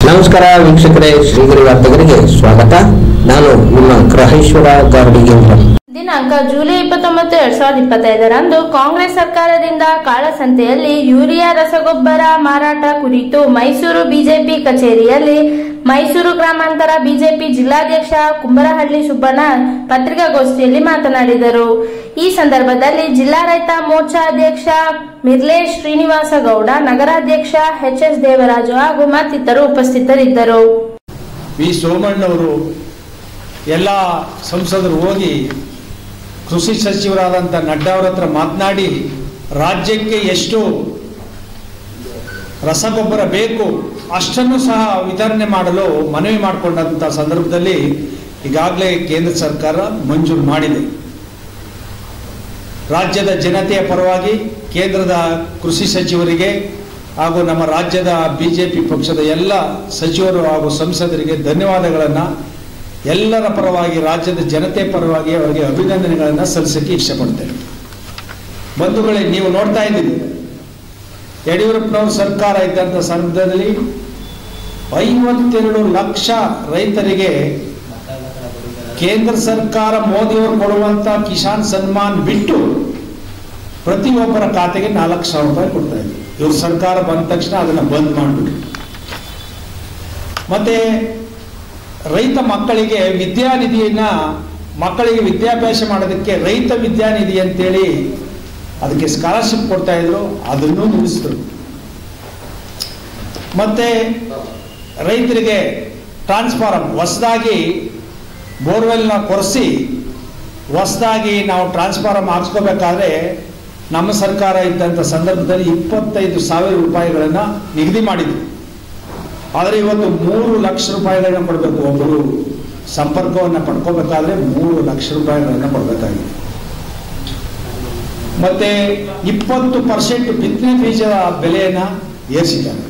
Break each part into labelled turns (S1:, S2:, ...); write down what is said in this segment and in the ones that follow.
S1: ನಮಸ್ಕಾರ ವೀಕ್ಷಕರೇ, ಶ್ರೀಗಿರಿ ವಾರ್ತೆಗರಿಗೆ ಸ್ವಾಗತ. ನಾನು ನಿಮ್ಮ ಗ್ರಹೇಶ್ವರ ಗಾರ್ಡಿಗೇಂದ್ರ.
S2: ದಿನಾಂಕ ಜುಲೈ 29, 2025ರಂದು ಕಾಂಗ್ರೆಸ್ ಸರ್ಕಾರದಿಂದ ಕಾಳಸಂತೆಯಲ್ಲಿ ಯೂರಿಯಾ ರಸಗೊಬ್ಬರ ಮಾರಾಟ ಕುರಿತು ಮೈಸೂರು ಬಿಜೆಪಿ ಕಚೇರಿಯಲ್ಲಿ ಮೈಸೂರು ಗ್ರಾಮಾಂತರ ಬಿಜೆಪಿ ಜಿಲ್ಲಾಧ್ಯಕ್ಷ ಕುಂಬರಹಳ್ಳಿ ಸುಬ್ಬಣ್ಣ ಪತ್ರಿಕಾಗೋಷ್ಠಿಯಲ್ಲಿ ಮಾತನಾಡಿದರು. ಈ ಸಂದರ್ಭದಲ್ಲಿ ಜಿಲ್ಲಾ ರೈತ ಮೋರ್ಚಾ ಅಧ್ಯಕ್ಷ ಮಿರ್ಲೇಶ್ ಶ್ರೀನಿವಾಸ ಗೌಡ, ನಗರಾಧ್ಯಕ್ಷ ಎಚ್.ಎಸ್. ದೇವರಾಜು ಹಾಗೂ ಮತ್ತಿತರರು ಉಪಸ್ಥಿತರಿದ್ದರು.
S3: ವಿ ಸೋಮಣ್ಣವರು ಎಲ್ಲ ಸಂಸದರು ಹೋಗಿ ಕೃಷಿ ಸಚಿವರಾದಂಥ ನಡ್ಡಾ ಅವರ ಹತ್ರ ಮಾತನಾಡಿ ರಾಜ್ಯಕ್ಕೆ ಎಷ್ಟು ರಸಗೊಬ್ಬರ ಬೇಕು ಅಷ್ಟನ್ನು ಸಹ ವಿತರಣೆ ಮಾಡಲು ಮನವಿ ಮಾಡಿಕೊಂಡಂಥ ಸಂದರ್ಭದಲ್ಲಿ ಈಗಾಗಲೇ ಕೇಂದ್ರ ಸರ್ಕಾರ ಮಂಜೂರು ಮಾಡಿದೆ. ರಾಜ್ಯದ ಜನತೆಯ ಪರವಾಗಿ ಕೇಂದ್ರದ ಕೃಷಿ ಸಚಿವರಿಗೆ ಹಾಗೂ ನಮ್ಮ ರಾಜ್ಯದ ಬಿಜೆಪಿ ಪಕ್ಷದ ಎಲ್ಲ ಸಚಿವರು ಹಾಗೂ ಸಂಸದರಿಗೆ ಧನ್ಯವಾದಗಳನ್ನು, ಎಲ್ಲರ ಪರವಾಗಿ ರಾಜ್ಯದ ಜನತೆ ಪರವಾಗಿ ಅವರಿಗೆ ಅಭಿನಂದನೆಗಳನ್ನು ಸಲ್ಲಿಸಕ್ಕೆ ಇಷ್ಟಪಡ್ತೇನೆ. ಬಂಧುಗಳೇ, ನೀವು ನೋಡ್ತಾ ಇದ್ದೀರಿ, ಯಡಿಯೂರಪ್ಪನವ್ರ ಸರ್ಕಾರ ಇದ್ದಂಥ ಸಂದರ್ಭದಲ್ಲಿ 52 ಲಕ್ಷ ರೈತರಿಗೆ ಕೇಂದ್ರ ಸರ್ಕಾರ ಮೋದಿಯವರು ಕೊಡುವಂಥ ಕಿಸಾನ್ ಸನ್ಮಾನ್ ಬಿಟ್ಟು ಪ್ರತಿಯೊಬ್ಬರ ಖಾತೆಗೆ 4,00,000 ರೂಪಾಯಿ ಕೊಡ್ತಾ ಇದ್ರು. ಇವ್ರ ಸರ್ಕಾರ ಬಂದ ತಕ್ಷಣ ಅದನ್ನು ಬಂದ್ ಮಾಡಿಬಿಟ್ಟು, ಮತ್ತೆ ರೈತ ಮಕ್ಕಳಿಗೆ ವಿದ್ಯಾನಿಧಿಯನ್ನ ಮಕ್ಕಳಿಗೆ ವಿದ್ಯಾಭ್ಯಾಸ ಮಾಡೋದಕ್ಕೆ ರೈತ ವಿದ್ಯಾನಿಧಿ ಅಂತೇಳಿ ಅದಕ್ಕೆ ಸ್ಕಾಲರ್ಶಿಪ್ ಕೊಡ್ತಾ ಇದ್ರು, ಅದನ್ನು ನಿಲ್ಲಿಸಿದ್ರು. ಮತ್ತೆ ರೈತರಿಗೆ ಟ್ರಾನ್ಸ್ಫಾರ್ಮ್ ಹೊಸದಾಗಿ ಬೋರ್ವೆಲ್ನ ಕೊರೆಸಿ ಹೊಸದಾಗಿ ನಾವು ಟ್ರಾನ್ಸ್ಫಾರ್ಮ್ ಹಾಕ್ಸ್ಕೋಬೇಕಾದ್ರೆ ನಮ್ಮ ಸರ್ಕಾರ ಇದ್ದಂಥ ಸಂದರ್ಭದಲ್ಲಿ 25,000 ರೂಪಾಯಿಗಳನ್ನು ನಿಗದಿ ಮಾಡಿದ್ರು. ಆದರೆ ಇವತ್ತು 3 ಲಕ್ಷ ರೂಪಾಯಿಗಳನ್ನ ಕೊಡಬೇಕು. ಒಬ್ಬರು ಸಂಪರ್ಕವನ್ನು ಪಡ್ಕೋಬೇಕಾದ್ರೆ 3 ಲಕ್ಷ ರೂಪಾಯಿಗಳನ್ನ ಕೊಡಬೇಕಾಗಿದೆ. ಮತ್ತೆ 20% ಬಿತ್ತನೆ ಬೀಜದ ಬೆಲೆಯನ್ನ ಏರಿಸಿದ್ದಾರೆ.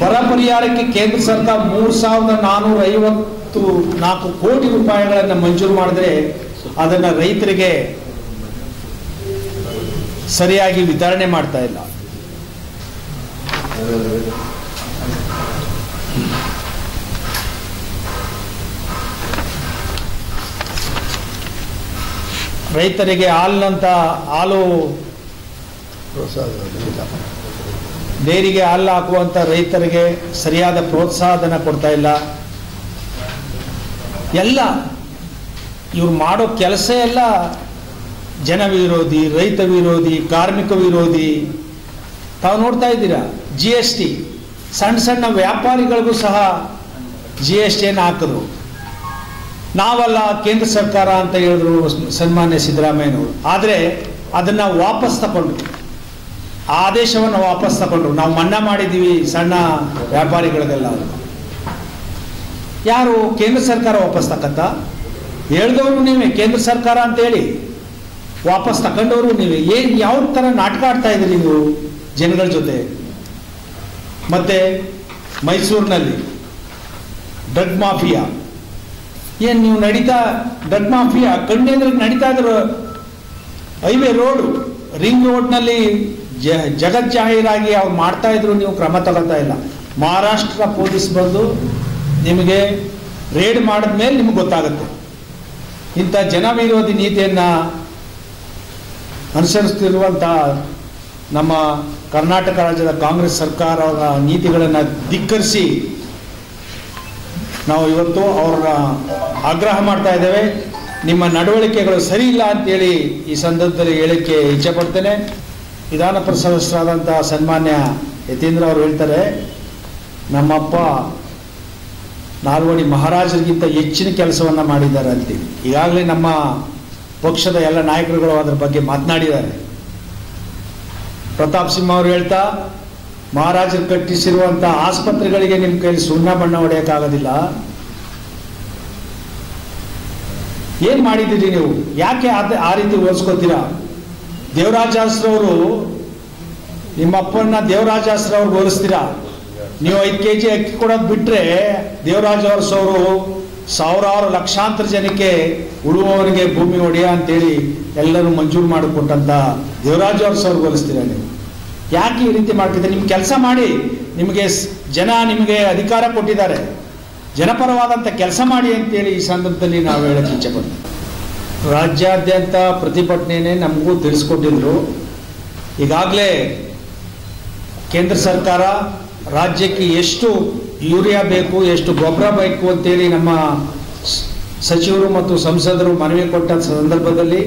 S3: ಬರ ಪರಿಹಾರಕ್ಕೆ ಕೇಂದ್ರ ಸರ್ಕಾರ 3,454 ಕೋಟಿ ರೂಪಾಯಿಗಳನ್ನು ಮಂಜೂರು ಮಾಡಿದ್ರೆ ಅದನ್ನ ರೈತರಿಗೆ ಸರಿಯಾಗಿ ವಿತರಣೆ ಮಾಡ್ತಾ ಇಲ್ಲ. ರೈತರಿಗೆ ಹಾಲು ಡೈರಿಗೆ ಹಾಲು ಹಾಕುವಂತ ರೈತರಿಗೆ ಸರಿಯಾದ ಪ್ರೋತ್ಸಾಹಧನ ಕೊಡ್ತಾ ಇಲ್ಲ. ಎಲ್ಲ ಇವ್ರು ಮಾಡೋ ಕೆಲಸ ಎಲ್ಲ ಜನ ವಿರೋಧಿ, ರೈತ ವಿರೋಧಿ, ಕಾರ್ಮಿಕ ವಿರೋಧಿ. ತಾವು ನೋಡ್ತಾ ಇದ್ದೀರಾ, GST ಸಣ್ಣ ಸಣ್ಣ ವ್ಯಾಪಾರಿಗಳಿಗೂ ಸಹ GSTಯನ್ನು ಹಾಕಿದ್ರು. ನಾವಲ್ಲ ಕೇಂದ್ರ ಸರ್ಕಾರ ಅಂತ ಹೇಳಿದ್ರು ಸನ್ಮಾನ್ಯ ಸಿದ್ದರಾಮಯ್ಯನವರು. ಆದರೆ ಅದನ್ನು ವಾಪಸ್ ತಗೊಂಡ್ರು, ಆದೇಶವನ್ನು ವಾಪಸ್ ತಗೊಂಡ್ರು. ನಾವು ಮನ್ನಾ ಮಾಡಿದ್ದೀವಿ ಸಣ್ಣ ವ್ಯಾಪಾರಿಗಳಿಗೆಲ್ಲ. ಯಾರು ಕೇಂದ್ರ ಸರ್ಕಾರ ವಾಪಸ್ ತಕ್ಕತ್ತ? ಹೇಳ್ದವರು ನೀವೇ, ಕೇಂದ್ರ ಸರ್ಕಾರ ಅಂತೇಳಿ ವಾಪಸ್ ತಗೊಂಡವರು ನೀವೇ. ಯಾವ ಥರ ನಾಟಕ ಆಡ್ತಾ ಇದ್ದೀರಿ ನೀವು ಜನಗಳ ಜೊತೆ? ಮತ್ತೆ ಮೈಸೂರಿನಲ್ಲಿ ಡ್ರಗ್ ಮಾಫಿಯಾ ಏನು ನೀವು ನಡೀತಾ, ಡ್ರಗ್ ಮಾಫಿಯಾ ಕಣ್ಣೆದುರಿಗೆ ನಡೀತಾ ಇದ್ರು. ಹೈವೇ ರೋಡ್, ರಿಂಗ್ ರೋಡ್ನಲ್ಲಿ ಜಗಜ್ಜಾಹೀರಾಗಿ ಅವ್ರು ಮಾಡ್ತಾ ಇದ್ರು, ನೀವು ಕ್ರಮ ತಗೋತಾ ಇಲ್ಲ. ಮಹಾರಾಷ್ಟ್ರ ಪೊಲೀಸ್ ಬಂದು ನಿಮಗೆ ರೇಡ್ ಮಾಡಿದ ಮೇಲೆ ನಿಮ್ಗೆ ಗೊತ್ತಾಗುತ್ತೆ. ಇಂಥ ಜನ ವಿರೋಧಿ ನೀತಿಯನ್ನು ಅನುಸರಿಸ್ತಿರುವಂಥ ನಮ್ಮ ಕರ್ನಾಟಕ ರಾಜ್ಯದ ಕಾಂಗ್ರೆಸ್ ಸರ್ಕಾರದ ನೀತಿಗಳನ್ನು ಧಿಕ್ಕರಿಸಿ ನಾವು ಇವತ್ತು ಅವ್ರನ್ನ ಆಗ್ರಹ ಮಾಡ್ತಾ ಇದ್ದೇವೆ. ನಿಮ್ಮ ನಡವಳಿಕೆಗಳು ಸರಿ ಇಲ್ಲ ಅಂತೇಳಿ ಈ ಸಂದರ್ಭದಲ್ಲಿ ಹೇಳಕ್ಕೆ ಇಚ್ಛೆಪಡ್ತೇನೆ. ವಿಧಾನ ಪರಿಷತ್ ಸದಸ್ಯರಾದಂಥ ಸನ್ಮಾನ್ಯ ಯತೀಂದ್ರ ಅವರು ಹೇಳ್ತಾರೆ, ನಮ್ಮಪ್ಪ ನಾಲ್ವಡಿ ಮಹಾರಾಜರಿಗಿಂತ ಹೆಚ್ಚಿನ ಕೆಲಸವನ್ನು ಮಾಡಿದ್ದಾರೆ ಅಂತೇಳಿ. ಈಗಾಗಲೇ ನಮ್ಮ ಪಕ್ಷದ ಎಲ್ಲ ನಾಯಕರುಗಳು ಅದರ ಬಗ್ಗೆ ಮಾತನಾಡಿದ್ದಾರೆ. ಪ್ರತಾಪ್ ಸಿಂಹ ಅವರು ಹೇಳ್ತಾ, ಮಹಾರಾಜರು ಕಟ್ಟಿಸಿರುವಂಥ ಆಸ್ಪತ್ರೆಗಳಿಗೆ ನಿಮ್ಮ ಕೈಲಿ ಸುಣ್ಣ ಬಣ್ಣ ಹೊಡೆಯೋಕ್ಕಾಗೋದಿಲ್ಲ. ಏನು ಮಾಡಿದ್ದೀರಿ ನೀವು? ಯಾಕೆ ಆ ರೀತಿ ಹೋಲಿಸ್ಕೊತೀರಾ? ದೇವರಾಜಾಸ್ರವರು, ನಿಮ್ಮ ಅಪ್ಪನ ದೇವರಾಜಾಸ್ರವ್ರಿಗೆ ಹೋಲಿಸ್ತೀರಾ? ನೀವು 5 kg ಅಕ್ಕಿ ಕೊಡೋದು ಬಿಟ್ಟರೆ ದೇವರಾಜ ಅರಸವರು ಸಾವಿರಾರು ಲಕ್ಷಾಂತರ ಜನಕ್ಕೆ ಉಳುವವರಿಗೆ ಭೂಮಿ ಒಡೆಯ ಅಂತೇಳಿ ಎಲ್ಲರೂ ಮಂಜೂರು ಮಾಡಿಕೊಟ್ಟಂತ ದೇವರಾಜ ಅರಸವ್ರಿಗೆ ಹೋಲಿಸ್ತೀರಾ ನೀವು? ಯಾಕೆ ಈ ರೀತಿ ಮಾಡ್ತಿದ್ದಾರೆ? ನಿಮ್ಮ ಕೆಲಸ ಮಾಡಿ, ನಿಮಗೆ ಜನ ನಿಮಗೆ ಅಧಿಕಾರ ಕೊಟ್ಟಿದ್ದಾರೆ, ಜನಪರವಾದಂಥ ಕೆಲಸ ಮಾಡಿ ಅಂತೇಳಿ ಈ ಸಂದರ್ಭದಲ್ಲಿ ನಾವು ಹೇಳಕ್ಕೆ ಇಚ್ಛೆಪಡ್ತೀವಿ. ರಾಜ್ಯಾದ್ಯಂತ ಪ್ರತಿಭಟನೆಯೇ ನಮಗೂ ತಿಳಿಸ್ಕೊಟ್ಟಿದ್ರು. ಈಗಾಗಲೇ ಕೇಂದ್ರ ಸರ್ಕಾರ ರಾಜ್ಯಕ್ಕೆ ಎಷ್ಟು ಯೂರಿಯಾ ಬೇಕು, ಎಷ್ಟು ಗೊಬ್ಬರ ಬೇಕು ಅಂತೇಳಿ ನಮ್ಮ ಸಚಿವರು ಮತ್ತು ಸಂಸದರು ಮನವಿ ಕೊಟ್ಟ ಸಂದರ್ಭದಲ್ಲಿ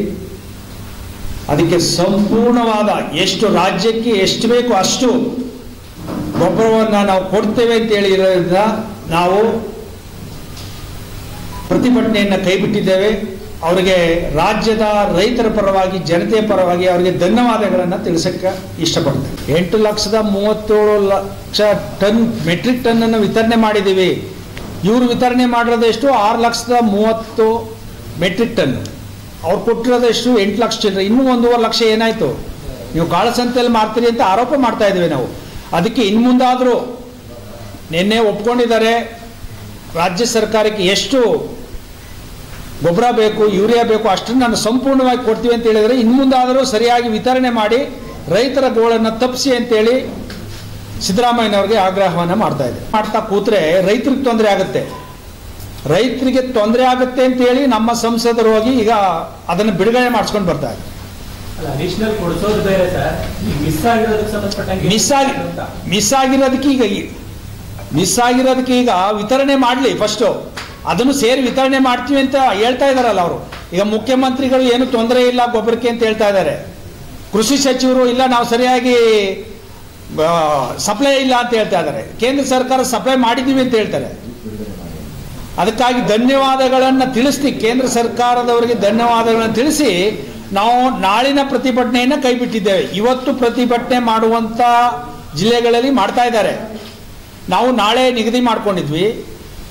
S3: ಅದಕ್ಕೆ ಸಂಪೂರ್ಣವಾದ ಎಷ್ಟು ರಾಜ್ಯಕ್ಕೆ ಎಷ್ಟು ಬೇಕು ಅಷ್ಟು ಗೊಬ್ಬರವನ್ನು ನಾವು ಕೊಡ್ತೇವೆ ಅಂತೇಳಿ ಇರೋದ್ರಿಂದ ನಾವು ಪ್ರತಿಭಟನೆಯನ್ನು ಕೈಬಿಟ್ಟಿದ್ದೇವೆ. ಅವರಿಗೆ ರಾಜ್ಯದ ರೈತರ ಪರವಾಗಿ, ಜನತೆಯ ಪರವಾಗಿ ಅವರಿಗೆ ಧನ್ಯವಾದಗಳನ್ನು ತಿಳಿಸಕ್ಕೆ ಇಷ್ಟಪಡ್ತೇವೆ. 8,37,00,000 ಟನ್ ಮೆಟ್ರಿಕ್ ಟನ್ನನ್ನು ವಿತರಣೆ ಮಾಡಿದ್ದೀವಿ. ಇವರು ವಿತರಣೆ ಮಾಡಿರೋದೆಷ್ಟು? 6,30,000 ಮೆಟ್ರಿಕ್ ಟನ್. ಅವ್ರು ಕೊಟ್ಟಿರೋದೆಷ್ಟು? 8 ಲಕ್ಷ ಚಿಲ್ಲರೆ. ಇನ್ನೂ 1.5 ಲಕ್ಷ ಏನಾಯಿತು? ನೀವು ಕಾಳಸಂತೆಯಲ್ಲಿ ಮಾಡ್ತೀರಿ ಅಂತ ಆರೋಪ ಮಾಡ್ತಾ ಇದ್ದೀವಿ ನಾವು. ಅದಕ್ಕೆ ಇನ್ನು ಮುಂದಾದರೂ ನಿನ್ನೆ ಒಪ್ಕೊಂಡಿದ್ದಾರೆ, ರಾಜ್ಯ ಸರ್ಕಾರಕ್ಕೆ ಎಷ್ಟು ಗೊಬ್ಬರ ಬೇಕು, ಯೂರಿಯಾ ಬೇಕು ಅಷ್ಟನ್ನು ನಾನು ಸಂಪೂರ್ಣವಾಗಿ ಕೊಡ್ತೀವಿ ಅಂತ ಹೇಳಿದರೆ ಇನ್ನು ಮುಂದಾದರೂ ಸರಿಯಾಗಿ ವಿತರಣೆ ಮಾಡಿ ರೈತರ ಗೋಳನ್ನು ತಪ್ಪಿಸಿ ಅಂತೇಳಿ ಸಿದ್ದರಾಮಯ್ಯನವ್ರಿಗೆ ಆಗ್ರಹವನ್ನು ಮಾಡ್ತಾ ಕೂತ್ರೆ ರೈತರಿಗೆ ತೊಂದರೆ ಆಗುತ್ತೆ. ರೈತರಿಗೆ ತೊಂದರೆ ಆಗುತ್ತೆ ಅಂತೇಳಿ ನಮ್ಮ ಸಂಸದರು ಹೋಗಿ ಈಗ ಅದನ್ನು ಬಿಡುಗಡೆ ಮಾಡಿಸ್ಕೊಂಡು ಬರ್ತಾರೆ. ಮಿಸ್ ಆಗಿರೋದಕ್ಕೆ ಈಗ ವಿತರಣೆ ಮಾಡಲಿ ಫಸ್ಟು. ಅದನ್ನು ಸೇರಿ ವಿತರಣೆ ಮಾಡ್ತೀವಿ ಅಂತ ಹೇಳ್ತಾ ಇದ್ದಾರಲ್ಲ ಅವರು. ಈಗ ಮುಖ್ಯಮಂತ್ರಿಗಳು ಏನು ತೊಂದರೆ ಇಲ್ಲ ಗೊಬ್ಬರಕ್ಕೆ ಅಂತ ಹೇಳ್ತಾ ಇದ್ದಾರೆ. ಕೃಷಿ ಸಚಿವರು ಇಲ್ಲ ನಾವು ಸರಿಯಾಗಿ ಸಪ್ಲೈ ಇಲ್ಲ ಅಂತ ಹೇಳ್ತಾ ಇದ್ದಾರೆ. ಕೇಂದ್ರ ಸರ್ಕಾರ ಸಪ್ಲೈ ಮಾಡಿದ್ದೀವಿ ಅಂತ ಹೇಳ್ತಾರೆ. ಅದಕ್ಕಾಗಿ ಧನ್ಯವಾದಗಳನ್ನು ತಿಳಿಸ್ತಿ, ಕೇಂದ್ರ ಸರ್ಕಾರದವರಿಗೆ ಧನ್ಯವಾದಗಳನ್ನು ತಿಳಿಸಿ ನಾವು ನಾಳಿನ ಪ್ರತಿಭಟನೆಯನ್ನು ಕೈಬಿಟ್ಟಿದ್ದೇವೆ. ಇವತ್ತು ಪ್ರತಿಭಟನೆ ಮಾಡುವಂಥ ಜಿಲ್ಲೆಗಳಲ್ಲಿ ಮಾಡ್ತಾ ಇದ್ದಾರೆ. ನಾವು ನಾಳೆ ನಿಗದಿ ಮಾಡ್ಕೊಂಡಿದ್ವಿ.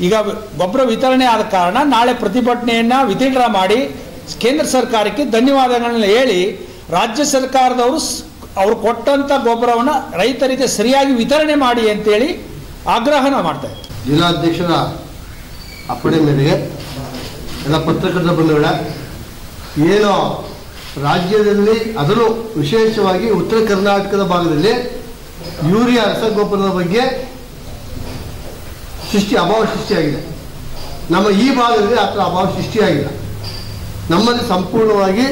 S3: ಈಗ ಗೊಬ್ಬರ ವಿತರಣೆ ಆದ ಕಾರಣ ನಾಳೆ ಪ್ರತಿಭಟನೆಯನ್ನು ವಿತ್ಡ್ರಾ ಮಾಡಿ ಕೇಂದ್ರ ಸರ್ಕಾರಕ್ಕೆ ಧನ್ಯವಾದಗಳನ್ನು ಹೇಳಿ ರಾಜ್ಯ ಸರ್ಕಾರದವರು ಅವರು ಕೊಟ್ಟಂಥ ಗೊಬ್ಬರವನ್ನು ರೈತರಿಗೆ ಸರಿಯಾಗಿ ವಿತರಣೆ ಮಾಡಿ ಅಂತೇಳಿ ಆಗ್ರಹನ ಮಾಡ್ತಾ ಇದ್ದಾರೆ.
S4: ಜಿಲ್ಲಾಧ್ಯಕ್ಷರ ಅಪ್ಪಣೆ ಮೇರೆಗೆ ಎಲ್ಲ ಪತ್ರಕರ್ತರ ಬಂಧುಗಳ ಏನೋ ರಾಜ್ಯದಲ್ಲಿ ಅದರಲ್ಲೂ ವಿಶೇಷವಾಗಿ ಉತ್ತರ ಕರ್ನಾಟಕದ ಭಾಗದಲ್ಲಿ ಯೂರಿಯಾ ರಸಗೊಬ್ಬರದ ಬಗ್ಗೆ ಅಭಾವ ಸೃಷ್ಟಿಯಾಗಿದೆ. ನಮ್ಮ ಈ ಭಾಗದಲ್ಲಿ ಆ ಥರ ಅಭಾವ ಸೃಷ್ಟಿಯಾಗಿಲ್ಲ. ನಮ್ಮಲ್ಲಿ ಸಂಪೂರ್ಣವಾಗಿ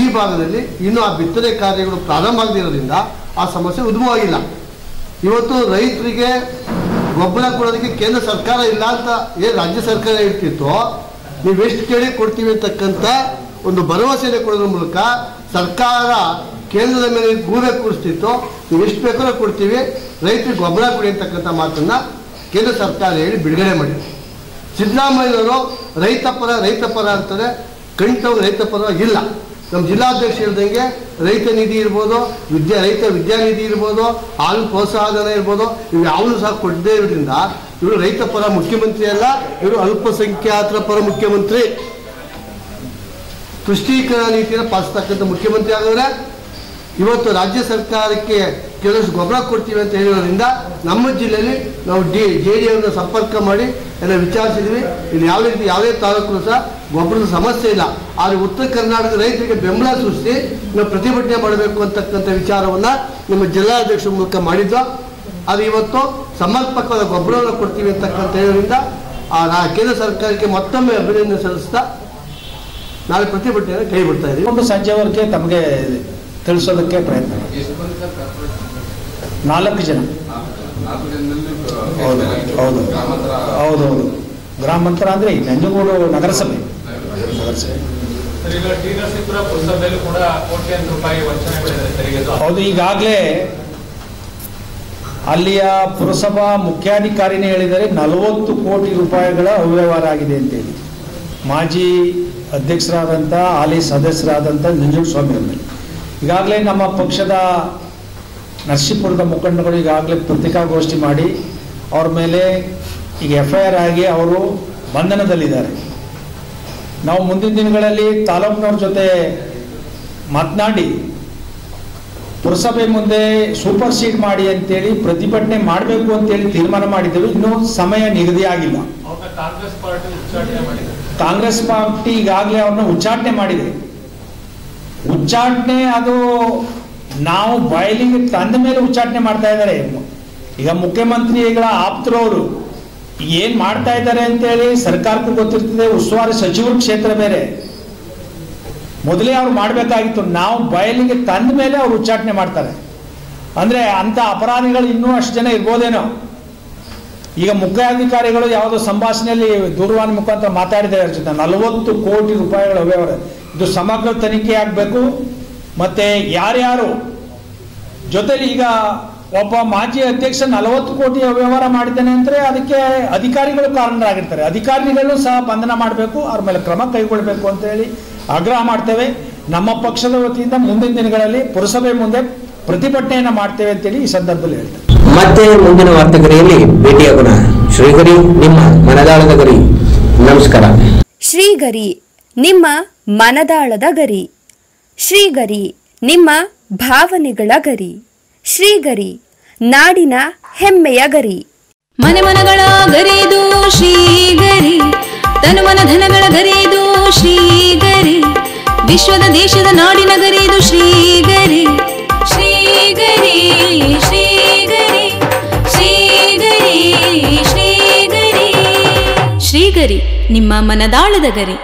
S4: ಈ ಭಾಗದಲ್ಲಿ ಇನ್ನೂ ಆ ಬಿತ್ತನೆ ಕಾರ್ಯಗಳು ಪ್ರಾರಂಭ ಆಗದಿರೋದ್ರಿಂದ ಆ ಸಮಸ್ಯೆ ಉದ್ಭವವಾಗಿಲ್ಲ. ಇವತ್ತು ರೈತರಿಗೆ ಗೊಬ್ಬರ ಕೊಡೋದಕ್ಕೆ ಕೇಂದ್ರ ಸರ್ಕಾರ ಇಲ್ಲ ಅಂತ ಏನು ರಾಜ್ಯ ಸರ್ಕಾರ ಹೇಳ್ತಿತ್ತೋ, ನೀವೆಷ್ಟು ಕೇಳಿ ಕೊಡ್ತೀವಿ ಅಂತಕ್ಕಂಥ ಒಂದು ಭರವಸೆಯನ್ನು ಕೊಡೋದ್ರ ಮೂಲಕ ಸರ್ಕಾರ ಕೇಂದ್ರದ ಮೇಲೆ ಗೂಬೆ ಕೂರಿಸ್ತಿತ್ತು. ನೀವು ಎಷ್ಟು ಬೇಕಾದ್ರೂ ಕೊಡ್ತೀವಿ, ರೈತರಿಗೆ ಗೊಬ್ಬರ ಕೊಡಿ ಅಂತಕ್ಕಂಥ ಮಾತನ್ನು ಕೇಂದ್ರ ಸರ್ಕಾರ ಹೇಳಿ ಬಿಡುಗಡೆ ಮಾಡಿ. ಸಿದ್ದರಾಮಯ್ಯನವರು ರೈತ ಪರ ಅಂತಾರೆ, ಖಂಡಿತವಾಗಿ ರೈತ ಪರವಾಗಿಲ್ಲ. ನಮ್ಮ ಜಿಲ್ಲಾಧ್ಯಕ್ಷ ಹೇಳ್ದಂಗೆ ರೈತ ನಿಧಿ ಇರ್ಬೋದು, ರೈತ ವಿದ್ಯಾನಿಧಿ ಇರ್ಬೋದು, ಹಾಲು ಪ್ರೋತ್ಸಾಹಧನ ಇರ್ಬೋದು, ಇವು ಯಾವುದು ಸಹ ಕೊಡದೇ ಇರೋದ್ರಿಂದ ಇವರು ರೈತ ಪರ ಮುಖ್ಯಮಂತ್ರಿ ಅಲ್ಲ, ಇವರು ಅಲ್ಪಸಂಖ್ಯಾತರ ಪರ ಮುಖ್ಯಮಂತ್ರಿ, ತುಷ್ಟೀಕರಣ ನೀತಿಯನ್ನು ಪಾಲಿಸ್ತಕ್ಕಂಥ ಮುಖ್ಯಮಂತ್ರಿ ಆಗಿದ್ರೆ ಇವತ್ತು ರಾಜ್ಯ ಸರ್ಕಾರಕ್ಕೆ ಕೆಲವಷ್ಟು ಗೊಬ್ಬರ ಕೊಡ್ತೀವಿ ಅಂತ ಹೇಳಿರೋದ್ರಿಂದ ನಮ್ಮ ಜಿಲ್ಲೆಯಲ್ಲಿ ನಾವು JDAವನ್ನು ಸಂಪರ್ಕ ಮಾಡಿ ಎಲ್ಲ ವಿಚಾರಿಸಿದ್ವಿ. ಇಲ್ಲಿ ಯಾವುದೇ ತಾಲೂಕು ಸಹ ಗೊಬ್ಬರದ ಸಮಸ್ಯೆ ಇಲ್ಲ. ಆದರೆ ಉತ್ತರ ಕರ್ನಾಟಕದ ರೈತರಿಗೆ ಬೆಂಬಲ ಸೃಷ್ಟಿ ನಾವು ಪ್ರತಿಭಟನೆ ಮಾಡಬೇಕು ಅಂತಕ್ಕಂಥ ವಿಚಾರವನ್ನು ನಮ್ಮ ಜಿಲ್ಲಾಧ್ಯಕ್ಷರ ಮೂಲಕ ಮಾಡಿದ್ದು. ಅದು ಇವತ್ತು ಸಮರ್ಪಕವಾದ ಗೊಬ್ಬರವನ್ನು ಕೊಡ್ತೀವಿ ಅಂತಕ್ಕಂಥ ಹೇಳೋದ್ರಿಂದ ಕೇಂದ್ರ ಸರ್ಕಾರಕ್ಕೆ ಮತ್ತೊಮ್ಮೆ ಅಭಿನಂದನೆ ಸಲ್ಲಿಸ್ತಾ ನಾಳೆ ಪ್ರತಿಭಟನೆಯನ್ನು ಕೈ ಬಿಡ್ತಾ ಇದ್ದೀವಿ.
S3: ಒಂದು ಸಂಜೆವರೆಗೆ ತಮಗೆ ತಿಳಿಸೋದಕ್ಕೆ ಪ್ರಯತ್ನ. 4 ಜನ. ಹೌದು ಹೌದು ಹೌದು ಹೌದು. ಗ್ರಾಮಾಂತರ ಅಂದರೆ ನಂಜನಗೂಡು ನಗರಸಭೆ. ಹೌದು, ಈಗಾಗಲೇ ಅಲ್ಲಿಯ ಪುರಸಭಾ ಮುಖ್ಯಾಧಿಕಾರಿನೇ ಹೇಳಿದರೆ 40 ಕೋಟಿ ರೂಪಾಯಿಗಳ ಅವ್ಯವಹಾರ ಆಗಿದೆ ಅಂತೇಳಿ. ಮಾಜಿ ಅಧ್ಯಕ್ಷರಾದಂಥ ಹಾಲಿ ಸದಸ್ಯರಾದಂಥ ನಂಜುಂಡಸ್ವಾಮಿ ಅವರು ಈಗಾಗಲೇ ನಮ್ಮ ಪಕ್ಷದ ನರಸೀಪುರದ ಮುಖಂಡಗಳು ಈಗಾಗಲೇ ಪತ್ರಿಕಾಗೋಷ್ಠಿ ಮಾಡಿ ಅವ್ರ ಮೇಲೆ ಈಗ FIR ಆಗಿ ಅವರು ಬಂಧನದಲ್ಲಿದ್ದಾರೆ. ನಾವು ಮುಂದಿನ ದಿನಗಳಲ್ಲಿ ತಾಲೂಕಿನವ್ರ ಜೊತೆ ಮಾತನಾಡಿ ಪುರಸಭೆ ಮುಂದೆ ಸೂಪರ್ ಸೀಡ್ ಮಾಡಿ ಅಂತೇಳಿ ಪ್ರತಿಭಟನೆ ಮಾಡಬೇಕು ಅಂತೇಳಿ ತೀರ್ಮಾನ ಮಾಡಿದ್ದೇವೆ. ಇನ್ನೂ ಸಮಯ ನಿಗದಿ ಆಗಿಲ್ಲ. ಕಾಂಗ್ರೆಸ್ ಪಾರ್ಟಿ ಈಗಾಗಲೇ ಅವ್ರನ್ನ ಉಚ್ಚಾಟನೆ ಮಾಡಿದೆ. ಉಚ್ಚಾಟನೆ ಅದು ನಾವು ಬಾಯಿಲಿಗೆ ತಂದ ಮೇಲೆ ಉಚ್ಚಾಟನೆ ಮಾಡ್ತಾ ಇದ್ದಾರೆ. ಈಗ ಮುಖ್ಯಮಂತ್ರಿಗಳ ಆಪ್ತರವರು ಏನು ಮಾಡ್ತಾ ಇದ್ದಾರೆ ಅಂತೇಳಿ ಸರ್ಕಾರಕ್ಕೂ ಗೊತ್ತಿರ್ತದೆ, ಉಸ್ತುವಾರಿ ಸಚಿವರ ಕ್ಷೇತ್ರ ಬೇರೆ. ಮೊದಲೇ ಅವ್ರು ಮಾಡಬೇಕಾಗಿತ್ತು, ನಾವು ಬಯಲಿಗೆ ತಂದ ಮೇಲೆ ಅವ್ರು ಉಚ್ಚಾಟನೆ ಮಾಡ್ತಾರೆ. ಅಂದರೆ ಅಂಥ ಅಪರಾಧಿಗಳು ಇನ್ನೂ ಅಷ್ಟು ಜನ ಇರ್ಬೋದೇನೋ. ಈಗ ಮುಖ್ಯಾಧಿಕಾರಿಗಳು ಯಾವುದೋ ಸಂಭಾಷಣೆಯಲ್ಲಿ ದೂರವಾಣಿ ಮುಖಾಂತರ ಮಾತಾಡಿದ್ದಾರೆ ಅವ್ರ ಜೊತೆ. 40 ಕೋಟಿ ರೂಪಾಯಿಗಳ ಅವ್ಯವಹಾರ, ಇದು ಸಮಗ್ರ ತನಿಖೆ ಆಗಬೇಕು. ಮತ್ತು ಯಾರ್ಯಾರು ಜೊತೆಲಿ ಈಗ ಒಬ್ಬ ಮಾಜಿ ಅಧ್ಯಕ್ಷ 40 ಕೋಟಿ ಅವ್ಯವಹಾರ ಮಾಡಿದ್ದಾನೆ ಅಂದರೆ ಅದಕ್ಕೆ ಅಧಿಕಾರಿಗಳು ಕಾರಣರಾಗಿರ್ತಾರೆ. ಅಧಿಕಾರಿಗಳು ಸಹ ಬಂಧನ ಮಾಡಬೇಕು, ಅವ್ರ ಮೇಲೆ ಕ್ರಮ ಕೈಗೊಳ್ಳಬೇಕು ಅಂತ ಹೇಳಿ ಆಗ್ರಹ ಮಾಡ್ತೇವೆ. ನಮ್ಮ ಪಕ್ಷದ ವತಿಯಿಂದ ಮುಂದಿನ ದಿನಗಳಲ್ಲಿ ಪುರಸಭೆ ಮುಂದೆ ಪ್ರತಿಭಟನೆಯನ್ನು ಮಾಡ್ತೇವೆ ಅಂತೇಳಿ ಈ ಸಂದರ್ಭದಲ್ಲಿ ಹೇಳ್ತೇವೆ.
S1: ಮತ್ತೆ ಮುಂದಿನ ವಾರ್ತೆಗರಿಯಲ್ಲಿ ಭೇಟಿಯಾಗೋಣ. ಶ್ರೀಗರಿ, ನಿಮ್ಮ ಮನದಾಳದ ಗರಿ. ನಮಸ್ಕಾರ.
S5: ಶ್ರೀಗರಿ, ನಿಮ್ಮ ಮನದಾಳದ ಗರಿ. ಶ್ರೀಗರಿ, ನಿಮ್ಮ ಭಾವನೆಗಳ ಗರಿ. ಶ್ರೀಗರಿ, ನಾಡಿನ ಹೆಮ್ಮೆಯ ಗರಿ.
S6: ಮನೆ ಮನಗಳ ಗರಿದು ಶ್ರೀಗರಿ, ತನು ಮನ ಧನಗಳ ಗರಿದು ಶ್ರೀಗರಿ, ವಿಶ್ವದ ದೇಶದ ನಾಡಿನ ಗರಿದು ಶ್ರೀಗರಿ. ಶ್ರೀಗರಿ ಶ್ರೀಗರಿ ಶ್ರೀಗರಿ ಶ್ರೀಗರಿ ಶ್ರೀಗರಿ, ನಿಮ್ಮ ಮನದಾಳದ ಗರಿ.